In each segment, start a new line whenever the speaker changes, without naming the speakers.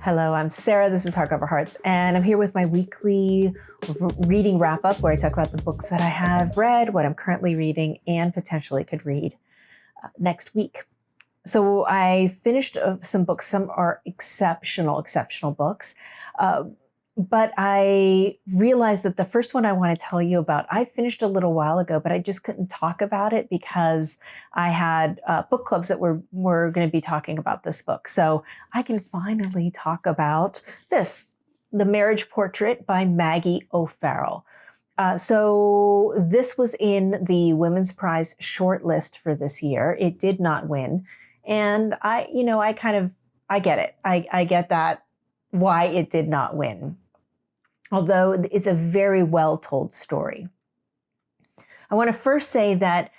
Hello, I'm Sarah. This is Hardcover Hearts, and I'm here with my weekly reading wrap-up where I talk about the books that I have read, what I'm currently reading, and potentially could read next week. So I finished some books. Some are exceptional books. But I realized that the first one I want to tell you about, I finished a little while ago, but I just couldn't talk about it because I had book clubs that were going to be talking about this book. So I can finally talk about this, The Marriage Portrait by Maggie O'Farrell. So this was in the Women's Prize shortlist for this year. It did not win. And I get it. I get that why it did not win, although it's a very well-told story. I want to first say that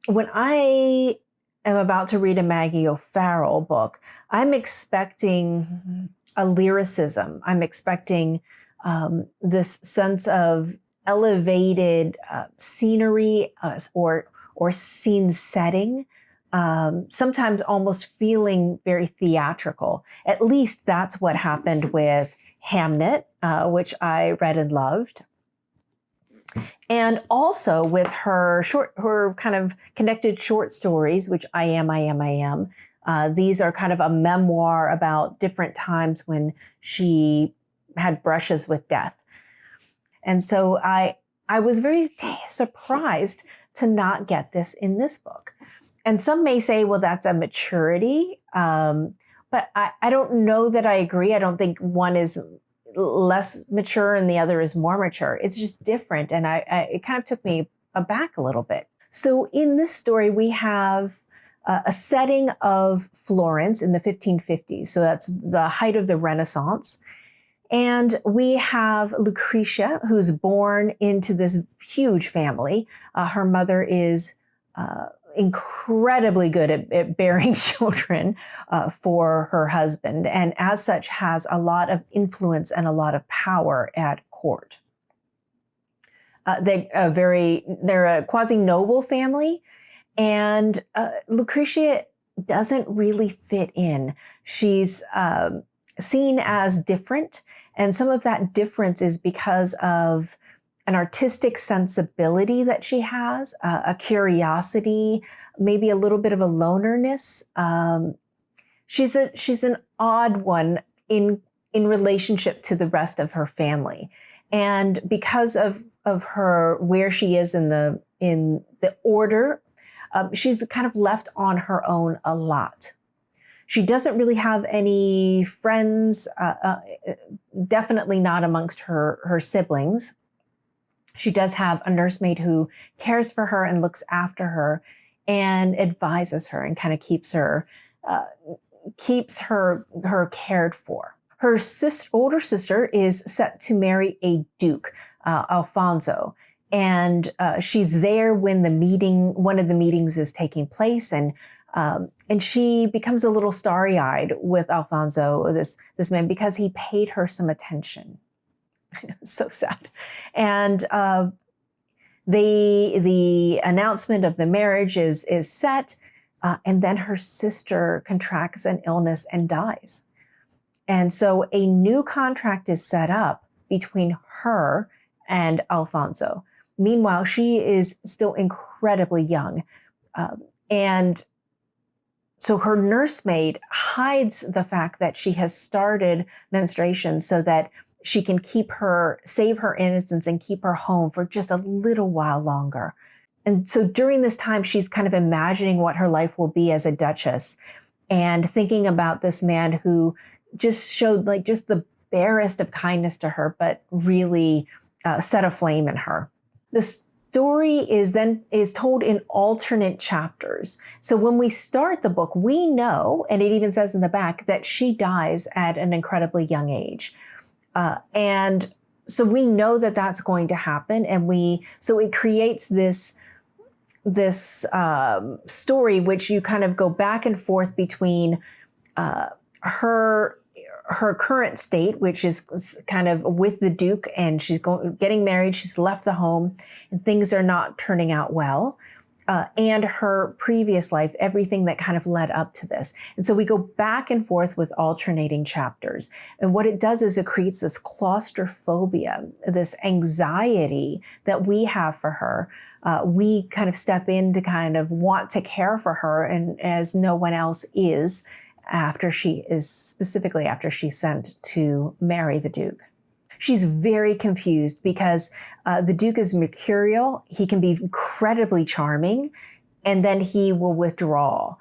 when I am about to read a Maggie O'Farrell book, I'm expecting a lyricism. I'm expecting this sense of elevated scenery or scene setting, sometimes almost feeling very theatrical. At least that's what happened with Hamnet, which I read and loved. And also with her kind of connected short stories, which I Am. These are kind of a memoir about different times when she had brushes with death. And so I was very surprised to not get this in this book. And some may say, well, that's a maturity. But I don't know that I agree. I don't think one is less mature and the other is more mature. It's just different. And it kind of took me aback a little bit. So in this story, we have a setting of Florence in the 1550s. So that's the height of the Renaissance. And we have Lucretia, who's born into this huge family. Her mother is incredibly good at bearing children for her husband, and as such has a lot of influence and a lot of power at court. They're a quasi-noble family, and Lucretia doesn't really fit in. She's seen as different, and some of that difference is because of an artistic sensibility that she has, a curiosity, maybe a little bit of a lonerness. She's an odd one in relationship to the rest of her family, and because of her where she is in the order, she's kind of left on her own a lot. She doesn't really have any friends, definitely not amongst her siblings. She does have a nursemaid who cares for her and looks after her and advises her and kind of keeps her cared for. Her older sister is set to marry a duke, Alfonso, and she's there when one of the meetings is taking place, and she becomes a little starry-eyed with Alfonso, this man, because he paid her some attention. So sad. And the announcement of the marriage is set, and then her sister contracts an illness and dies. And so a new contract is set up between her and Alfonso. Meanwhile, she is still incredibly young. And so her nursemaid hides the fact that she has started menstruation so that she can save her innocence and keep her home for just a little while longer. And so during this time, she's kind of imagining what her life will be as a duchess and thinking about this man who just showed just the barest of kindness to her, but really set a flame in her. The story is told in alternate chapters. So when we start the book, we know, and it even says in the back, that she dies at an incredibly young age. And so we know that that's going to happen. So it creates this story, which you kind of go back and forth between, her current state, which is kind of with the Duke, and she's getting married. She's left the home and things are not turning out well. and her previous life, everything that kind of led up to this. And so we go back and forth with alternating chapters. And what it does is it creates this claustrophobia, this anxiety that we have for her. We kind of step in to kind of want to care for her, and as no one else is, specifically after she's sent to marry the Duke. She's very confused because the Duke is mercurial. He can be incredibly charming, and then he will withdraw.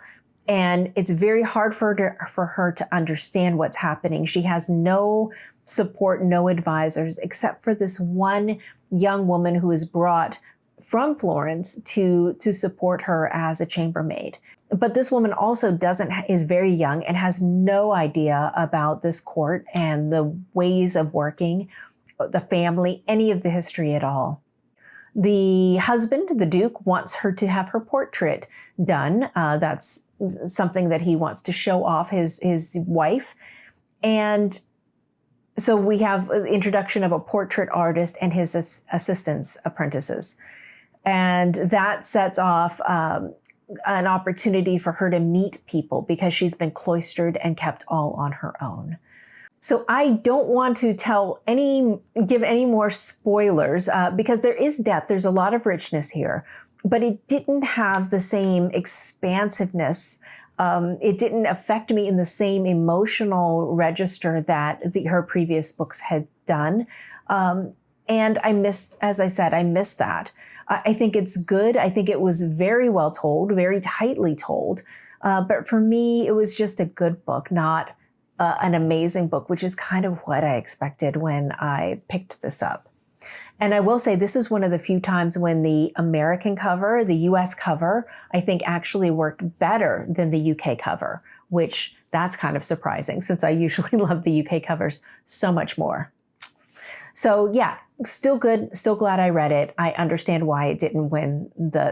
And it's very hard for her to understand what's happening. She has no support, no advisors, except for this one young woman who is brought from Florence to support her as a chambermaid. But this woman also is very young and has no idea about this court and the ways of working, the family, any of the history at all. The husband, the Duke, wants her to have her portrait done. That's something that he wants to show off his wife. And so we have the introduction of a portrait artist and his assistants, apprentices. And that sets off an opportunity for her to meet people because she's been cloistered and kept all on her own. So I don't want to give any more spoilers because there is depth. There's a lot of richness here, but it didn't have the same expansiveness. It didn't affect me in the same emotional register that her previous books had done. And I missed that. I think it's good. I think it was very well told, very tightly told. But for me, it was just a good book, not an amazing book, which is kind of what I expected when I picked this up. And I will say this is one of the few times when the American cover, the US cover, I think actually worked better than the UK cover, which that's kind of surprising since I usually love the UK covers so much more. So yeah, still good. Still glad I read it. I understand why it didn't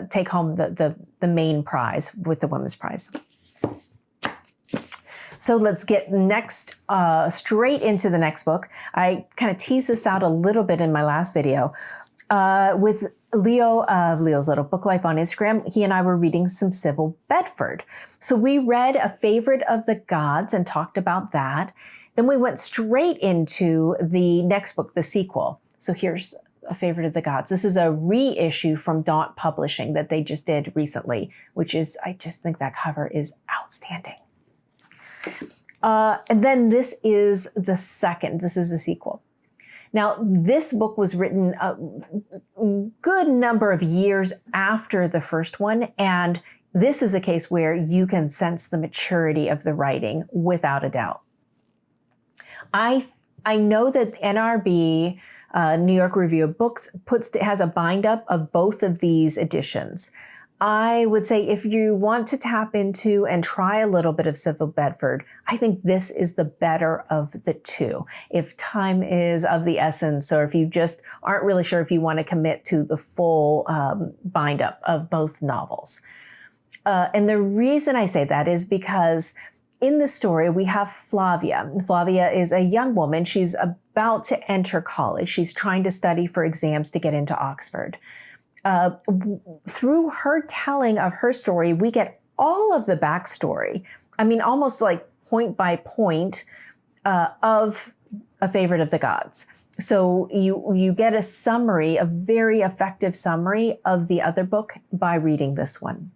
take home the main prize with the women's prize. So let's get straight into the next book. I kind of teased this out a little bit in my last video with Leo of Leo's Little Book Life on Instagram. He and I were reading some Sybille Bedford. So we read A Favorite of the Gods and talked about that. Then we went straight into the next book, the sequel. So here's A Favorite of the Gods. This is a reissue from Daunt Publishing that they just did recently, I just think that cover is outstanding. And then this is the sequel. Now, this book was written a good number of years after the first one, and this is a case where you can sense the maturity of the writing without a doubt. I know that NRB, New York Review of Books, has a bind up of both of these editions. I would say if you want to tap into and try a little bit of Sybille Bedford, I think this is the better of the two. If time is of the essence, or if you just aren't really sure if you want to commit to the full bind up of both novels. And the reason I say that is because in the story, we have Flavia. Flavia is a young woman. She's about to enter college. She's trying to study for exams to get into Oxford. Through her telling of her story, we get all of the backstory. I mean, almost like point by point of A Favorite of the Gods. So you get a summary, a very effective summary of the other book by reading this one.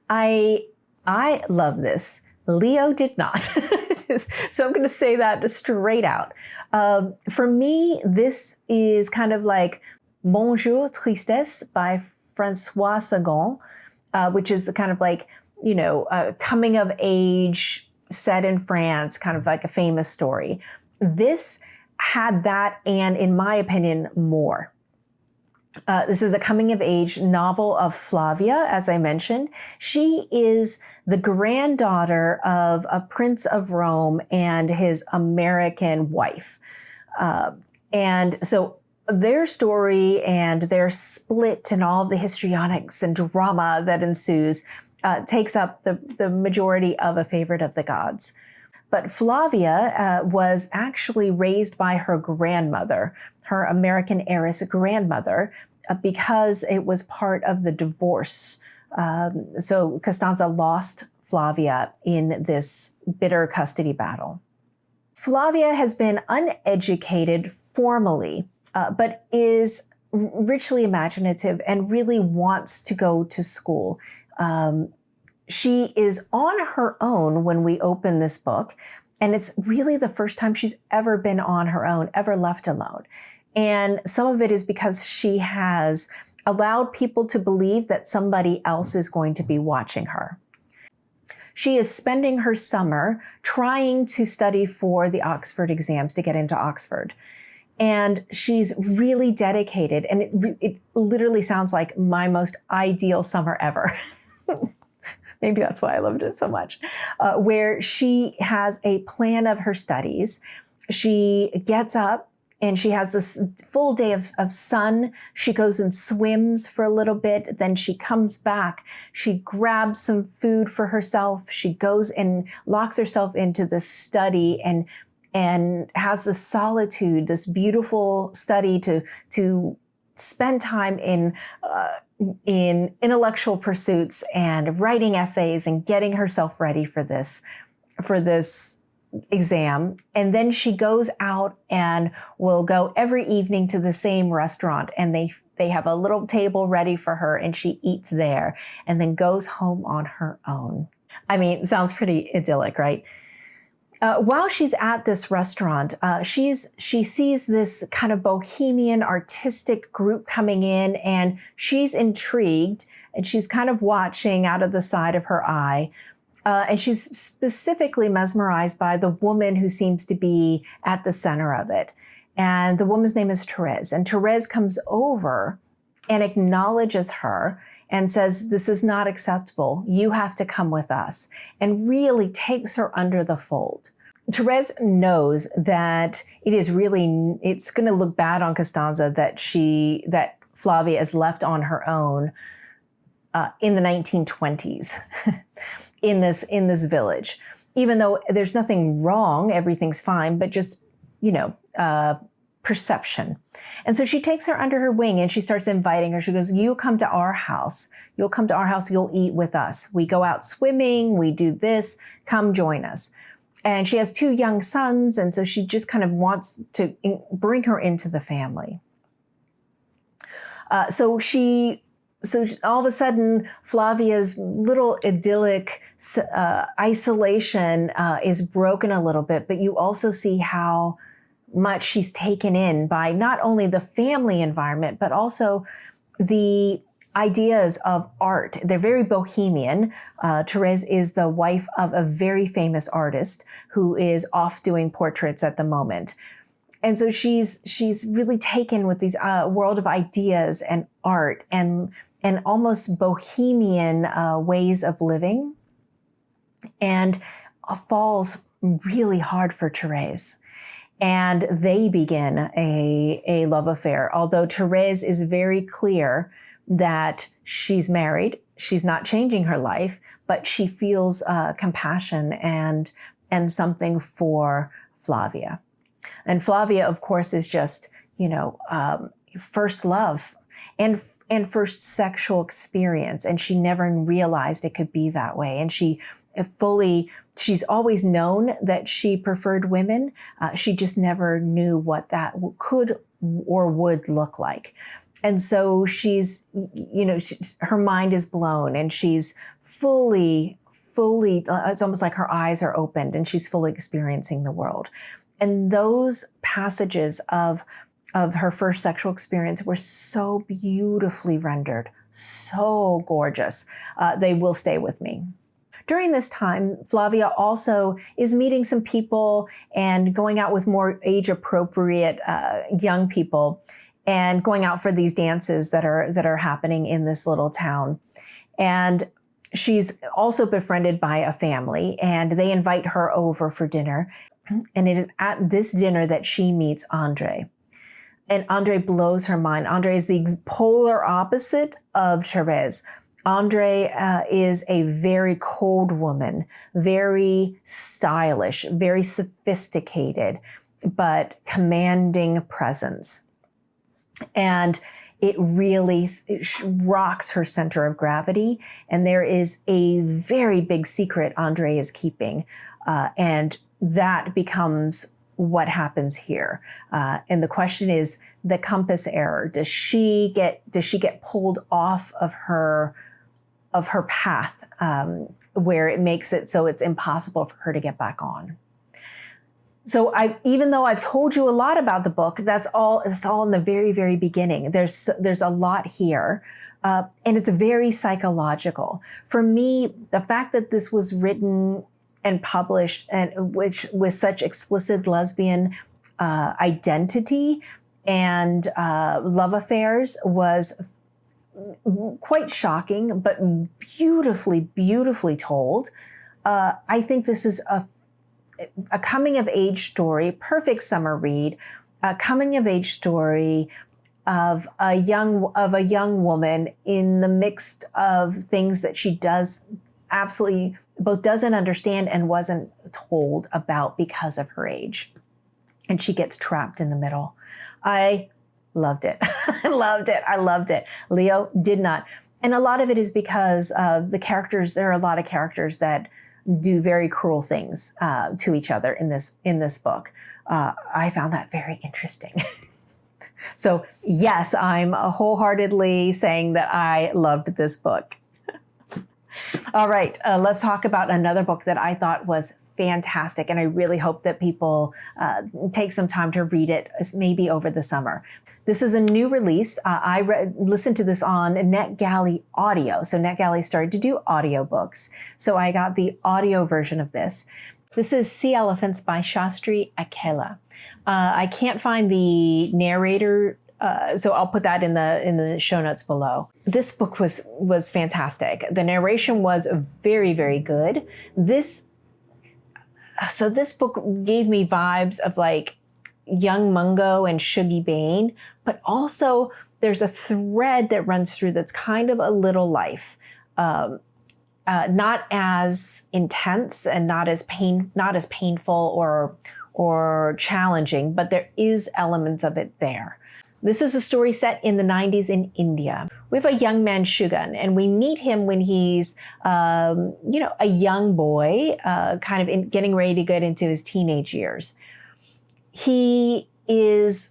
I love this. Leo did not. So I'm going to say that straight out. For me, this is kind of like Bonjouristes by François Sagan, which is kind of like, a coming of age set in France, kind of like a famous story. This had that, and in my opinion, more. This is a coming-of-age novel of Flavia, as I mentioned. She is the granddaughter of a prince of Rome and his American wife. And so their story and their split and all of the histrionics and drama that ensues takes up the majority of A Favorite of the Gods. But Flavia was actually raised by her grandmother, her American heiress grandmother, because it was part of the divorce. So Costanza lost Flavia in this bitter custody battle. Flavia has been uneducated formally, but is richly imaginative and really wants to go to school. She is on her own when we open this book, and it's really the first time she's ever been on her own, ever left alone. And some of it is because she has allowed people to believe that somebody else is going to be watching her. She is spending her summer trying to study for the Oxford exams to get into Oxford. And she's really dedicated, and it literally sounds like my most ideal summer ever. Maybe that's why I loved it so much, where she has a plan of her studies. She gets up and she has this full day of sun. She goes and swims for a little bit. Then she comes back. She grabs some food for herself. She goes and locks herself into the study and has the solitude, this beautiful study to spend time in intellectual pursuits and writing essays and getting herself ready for this exam. And then she goes out and will go every evening to the same restaurant, and they have a little table ready for her, and she eats there and then goes home on her own. I mean, it sounds pretty idyllic, right? While she's at this restaurant, she sees this kind of bohemian artistic group coming in, and she's intrigued, and she's kind of watching out of the side of her eye. And she's specifically mesmerized by the woman who seems to be at the center of it. And the woman's name is Therese. And Therese comes over and acknowledges her and says, "This is not acceptable. You have to come with us," and really takes her under the fold. Therese knows that it's going to look bad on Costanza that Flavia is left on her own in the 1920s in this village. Even though there's nothing wrong, everything's fine, but just, perception. And so she takes her under her wing and she starts inviting her. She goes, "You come to our house. You'll come to our house. You'll eat with us. We go out swimming. We do this. Come join us." And she has 2 young sons. And so she just kind of wants to bring her into the family. So all of a sudden, Flavia's little idyllic isolation is broken a little bit, but you also see how much she's taken in by not only the family environment, but also the ideas of art. They're very bohemian. Therese is the wife of a very famous artist who is off doing portraits at the moment. And so she's really taken with these world of ideas and art and almost bohemian ways of living, and falls really hard for Therese. And they begin a love affair, although Therese is very clear that she's married, she's not changing her life, but she feels compassion and something for Flavia. And Flavia, of course, is just, first love and first sexual experience. And she never realized it could be that way. And she's always known that she preferred women. She just never knew what that could or would look like. And so her mind is blown, and she's fully, it's almost like her eyes are opened and she's fully experiencing the world. And those passages of her first sexual experience were so beautifully rendered, so gorgeous. They will stay with me. During this time, Flavia also is meeting some people and going out with more age-appropriate young people, and going out for these dances that are happening in this little town. And she's also befriended by a family, and they invite her over for dinner. And it is at this dinner that she meets Andre. And Andre blows her mind. Andre is the polar opposite of Therese. Andre is a very cold woman, very stylish, very sophisticated, but commanding presence. And it really rocks her center of gravity. And there is a very big secret Andre is keeping. And that becomes what happens here. And the question is the compass error. Does she get pulled off of her path, where it makes it so it's impossible for her to get back on? So even though I've told you a lot about the book, it's all in the very, very beginning. There's a lot here. And it's very psychological. For me, the fact that this was written and published, and which with such explicit lesbian identity and love affairs, was quite shocking, but beautifully, beautifully told. I think this is a coming of age story, perfect summer read, a coming of age story of a young woman in the midst of things that she does absolutely both doesn't understand and wasn't told about because of her age. And she gets trapped in the middle. I loved it. I loved it. Leo did not. And a lot of it is because the characters, there are a lot of characters that do very cruel things to each other in this book. I found that very interesting. So yes, I'm wholeheartedly saying that I loved this book. All right, let's talk about another book that I thought was fantastic, and I really hope that people take some time to read it, maybe over the summer. This is a new release. I listened to this on NetGalley Audio. So NetGalley started to do audiobooks. So I got the audio version of this. This is Sea Elephants by Shastri Akella. I can't find the narrator, so I'll put that in the show notes below. This book was fantastic. The narration was very, very good. This book gave me vibes of like Young Mungo and Shuggie Bain, but also there's a thread that runs through that's kind of a little life. Not as intense and not as painful or challenging, but there is elements of it there. This is a story set in the 90s in India. We have a young man, Shugan, and we meet him when he's, a young boy, getting ready to get into his teenage years. He is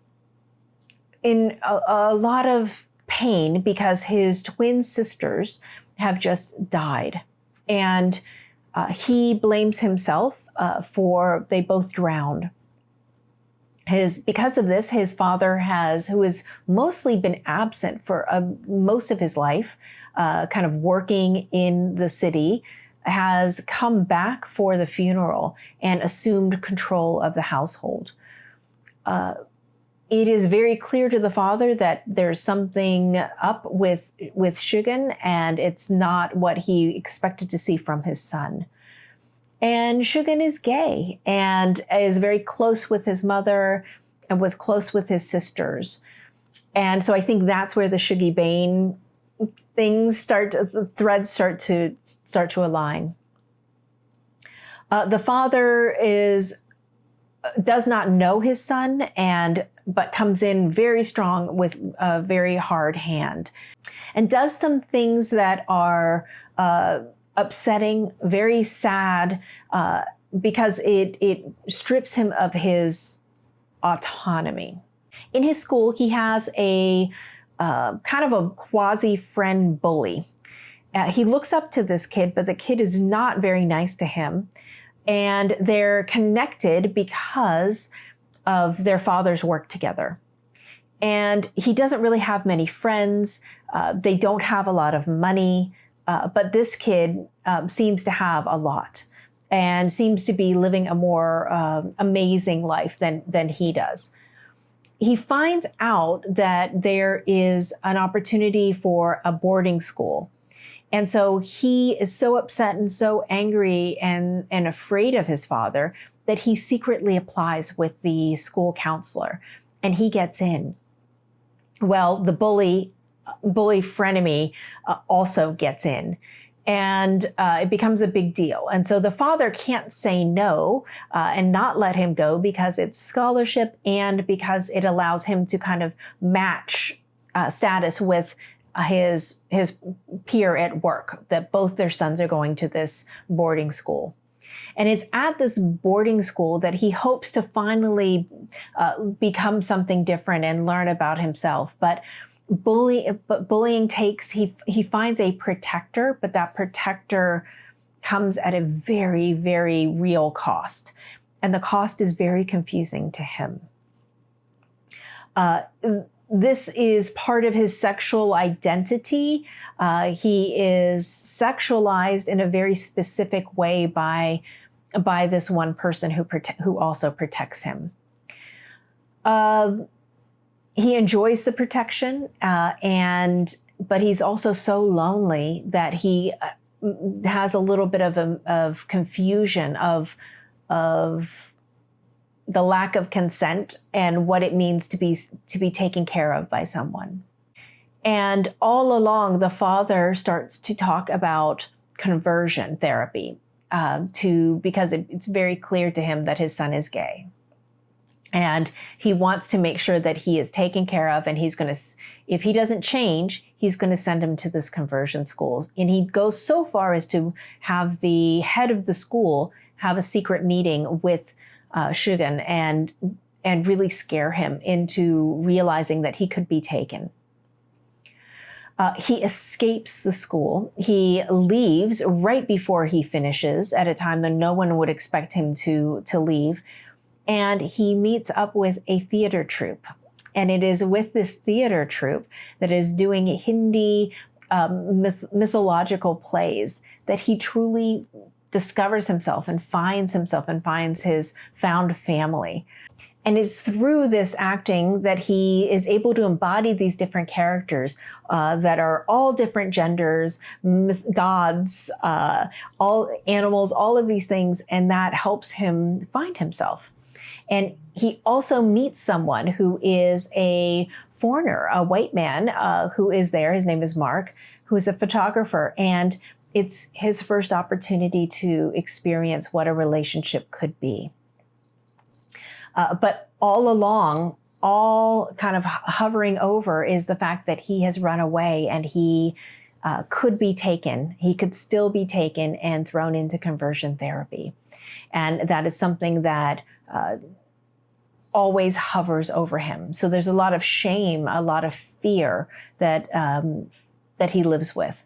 in a lot of pain because his twin sisters have just died. And he blames himself for they both drowned. Because of this, his father who has mostly been absent for most of his life, kind of working in the city, has come back for the funeral and assumed control of the household. It is very clear to the father that there's something up with Shugan, and it's not what he expected to see from his son. And Shugan is gay and is very close with his mother and was close with his sisters. And so I think that's where the Shuggie Bain the threads start to align. The father does not know his son, but comes in very strong with a very hard hand, and does some things that are upsetting, very sad, because it strips him of his autonomy. In his school, he has a kind of a quasi-friend bully. He looks up to this kid, but the kid is not very nice to him. And they're connected because of their father's work together. And he doesn't really have many friends. They don't have a lot of money. But this kid seems to have a lot and seems to be living a more amazing life than he does. He finds out that there is an opportunity for a boarding school. And so he is so upset and so angry and afraid of his father that he secretly applies with the school counselor, and he gets in. Well, the bully frenemy also gets in, and it becomes a big deal. And so the father can't say no and not let him go because it's scholarship and because it allows him to kind of match status with his peer at work, that both their sons are going to this boarding school. And it's at this boarding school that he hopes to finally become something different and learn about himself. But bullying takes, he finds a protector, but that protector comes at a very, very real cost. And the cost is very confusing to him. This is part of his sexual identity. He is sexualized in a very specific way by this one person who also protects him. He enjoys the protection, but he's also so lonely that he has a little bit of confusion of the lack of consent and what it means to be taken care of by someone. And all along, the father starts to talk about conversion therapy because it's very clear to him that his son is gay. And he wants to make sure that he is taken care of, and if he doesn't change, he's going to send him to this conversion school. And he goes so far as to have the head of the school have a secret meeting with Shugen and really scare him into realizing that he could be taken. He escapes the school. He leaves right before he finishes at a time when no one would expect him to leave. And he meets up with a theater troupe. And it is with this theater troupe that is doing Hindi mythological plays that he truly discovers himself and finds his found family. And it's through this acting that he is able to embody these different characters that are all different genders, gods, all animals, all of these things, and that helps him find himself. And he also meets someone who is a foreigner, a white man who is there. His name is Mark, who is a photographer. And it's his first opportunity to experience what a relationship could be. But all along, all kind of hovering over is the fact that he has run away and he could be taken. He could still be taken and thrown into conversion therapy. And that is something that always hovers over him. So there's a lot of shame, a lot of fear that he lives with.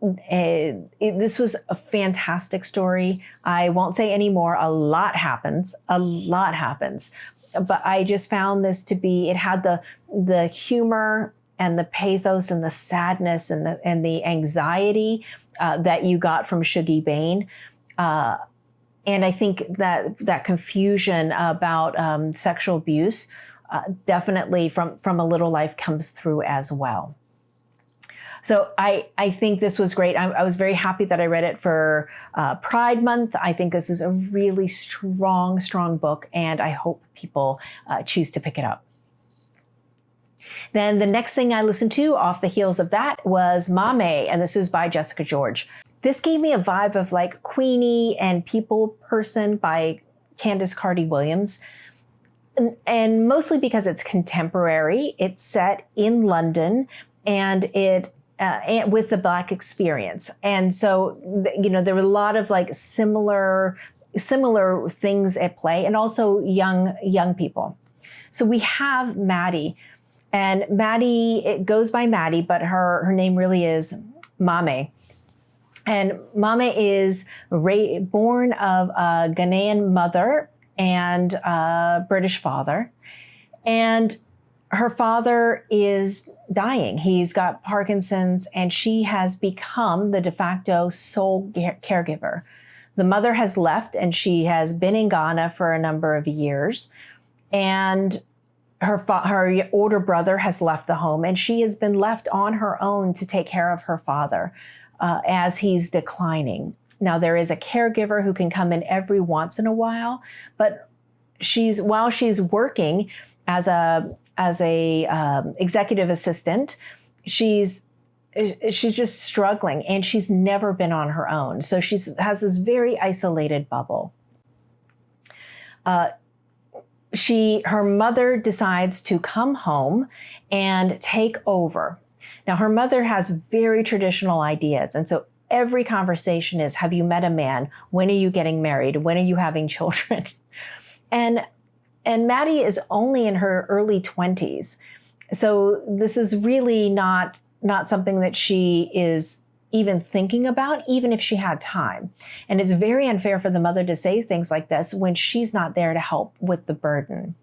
This was a fantastic story. I won't say any more. A lot happens. But I just found this to be, it had the humor and the pathos and the sadness and the anxiety that you got from Shuggie Bain. And I think that confusion about sexual abuse definitely from A Little Life comes through as well. So I think this was great. I was very happy that I read it for Pride Month. I think this is a really strong book, and I hope people choose to pick it up. Then the next thing I listened to off the heels of that was Mame, and this is by Jessica George. This gave me a vibe of like Queenie and People Person by Candace Carty-Williams. And mostly because it's contemporary, it's set in London, and and with the Black experience. And so, there were a lot of like similar things at play, and also young people. So we have Maddie, and Maddie, it goes by Maddie, but her name really is Mame. And Mame is born of a Ghanaian mother and a British father. And her father is dying. He's got Parkinson's, and she has become the de facto sole caregiver. The mother has left, and she has been in Ghana for a number of years. And her older brother has left the home, and she has been left on her own to take care of her father as he's declining. Now, there is a caregiver who can come in every once in a while, but while she's working as a executive assistant, she's just struggling, and she's never been on her own. So she has this very isolated bubble. her mother decides to come home and take over. Now, her mother has very traditional ideas. And so every conversation is, have you met a man? When are you getting married? When are you having children? And Maddie is only in her early 20s. So this is really not something that she is even thinking about, even if she had time. And it's very unfair for the mother to say things like this when she's not there to help with the burden.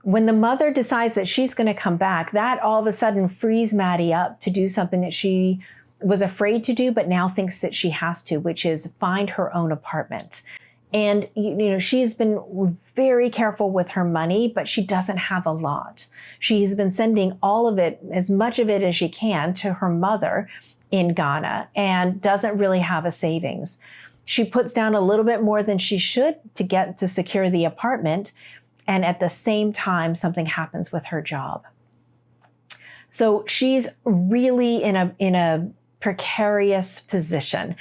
When the mother decides that she's going to come back, that all of a sudden frees Maddie up to do something that she was afraid to do, but now thinks that she has to, which is find her own apartment. And, she's been very careful with her money, but she doesn't have a lot. She's been sending all of it, as much of it as she can, to her mother in Ghana and doesn't really have a savings. She puts down a little bit more than she should to secure the apartment. And at the same time, something happens with her job. So she's really in a precarious position.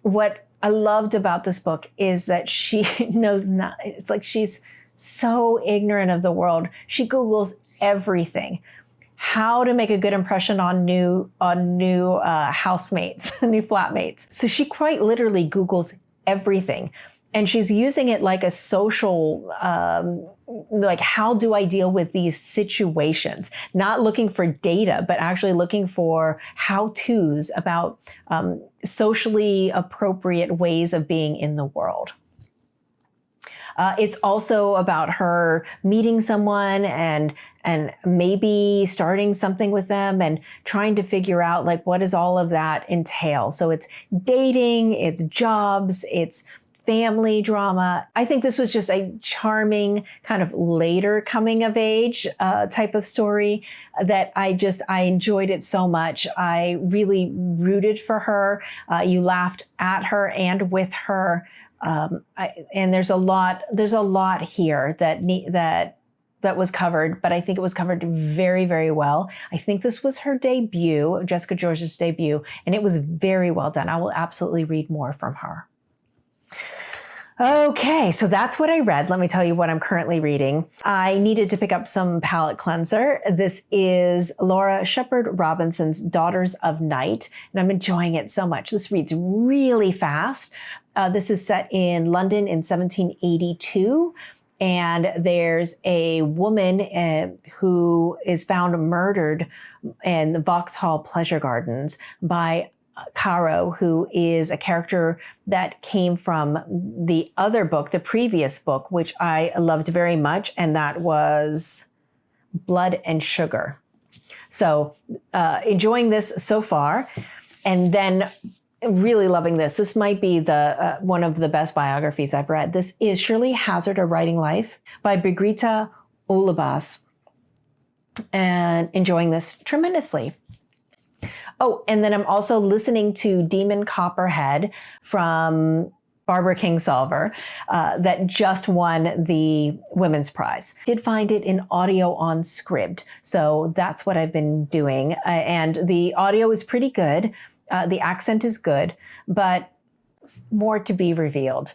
What I loved about this book is that she knows not, it's like she's so ignorant of the world. She Googles everything. How to make a good impression on new housemates, new flatmates. So she quite literally Googles everything. And she's using it like a social, like how do I deal with these situations? Not looking for data, but actually looking for how-tos about socially appropriate ways of being in the world. It's also about her meeting someone and maybe starting something with them and trying to figure out like what does all of that entail. So it's dating, it's jobs, it's family drama. I think this was just a charming kind of later coming of age type of story that I enjoyed it so much. I really rooted for her. You laughed at her and with her. And there's a lot here that was covered, but I think it was covered very, very well. I think this was her debut, Jessica George's debut, and it was very well done. I will absolutely read more from her. Okay, so that's what I read. Let me tell you what I'm currently reading. I needed to pick up some palate cleanser. This is Laura Sheperd Robinson's Daughters of Night, and I'm enjoying it so much. This reads really fast. This is set in London in 1782. And there's a woman who is found murdered in the Vauxhall Pleasure Gardens by Caro, who is a character that came from the other book, the previous book, which I loved very much, and that was Blood and Sugar. So enjoying this so far, and then really loving this. This might be the one of the best biographies I've read. This is Shirley, Hazzard, A Writing Life by Brigita Olubas, and enjoying this tremendously. Oh, and then I'm also listening to Demon Copperhead from Barbara Kingsolver that just won the Women's Prize. Did find it in audio on Scribd, so that's what I've been doing. And the audio is pretty good. The accent is good, but more to be revealed.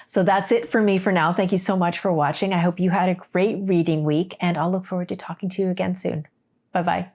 So that's it for me for now. Thank you so much for watching. I hope you had a great reading week, and I'll look forward to talking to you again soon. Bye-bye.